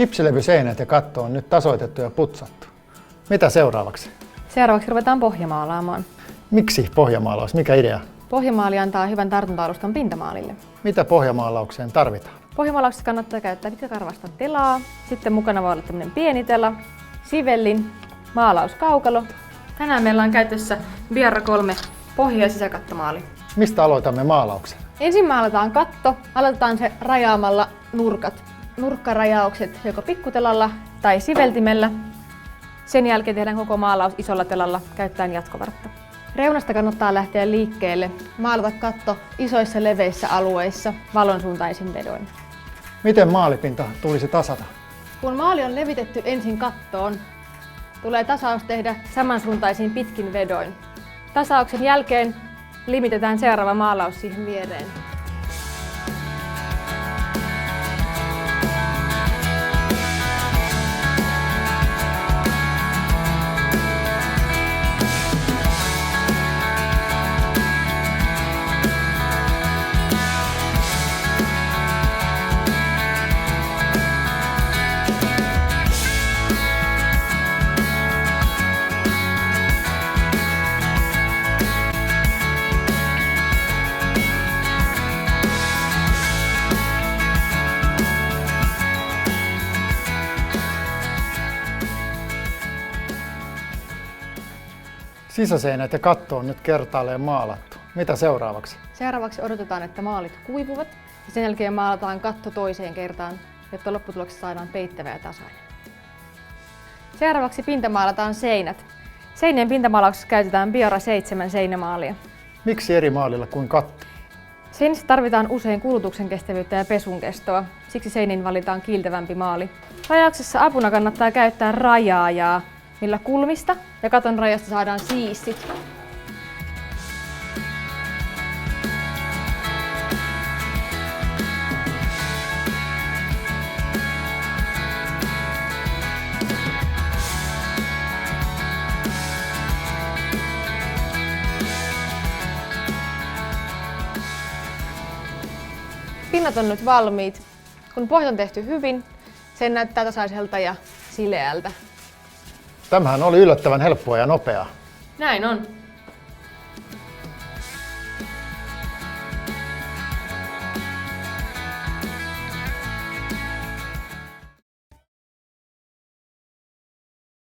Kipsilevyseinät ja katto on nyt tasoitettu ja putsattu. Mitä seuraavaksi? Seuraavaksi ruvetaan pohjamaalaamaan. Miksi pohjamaalaus? Mikä idea? Pohjamaali antaa hyvän tartunta-alustan pintamaalille. Mitä pohjamaalaukseen tarvitaan? Pohjamaalauksessa kannattaa käyttää pitkäkarvasta telaa, sitten mukana voi olla tämmöinen pieni tela, sivellin, maalauskaukalo. Tänään meillä on käytössä Biarra 3 pohja- ja sisäkattomaali. Mistä aloitamme maalauksen? Ensin maalataan katto, aloitetaan se rajaamalla nurkat. Nurkkarajaukset joko pikkutelalla tai siveltimellä. Sen jälkeen tehdään koko maalaus isolla telalla käyttäen jatkovartta. Reunasta kannattaa lähteä liikkeelle, maalata katto isoissa leveissä alueissa valonsuuntaisin vedoin. Miten maalipinta tulisi tasata? Kun maali on levitetty ensin kattoon, tulee tasaus tehdä samansuuntaisiin pitkin vedoin. Tasauksen jälkeen limitetään seuraava maalaus siihen viereen. Sisäseinät ja katto on nyt kertaalleen maalattu. Mitä seuraavaksi? Seuraavaksi odotetaan, että maalit kuivuvat ja sen jälkeen maalataan katto toiseen kertaan, jotta lopputuloksessa saadaan peittävä ja tasainen. Seuraavaksi pintamaalataan seinät. Seinien pintamaalauksessa käytetään Biarra 7 seinämaalia. Miksi eri maalilla kuin katto? Seinissä tarvitaan usein kulutuksen kestävyyttä ja pesun kestoa, siksi seiniin valitaan kiiltävämpi maali. Rajauksessa apuna kannattaa käyttää rajaajaa, millä kulmista ja katon rajasta saadaan siistit. Pinnat on nyt valmiit. Kun pohja on tehty hyvin, se näyttää tasaiselta ja sileältä. Tämähän oli yllättävän helppoa ja nopeaa. Näin on.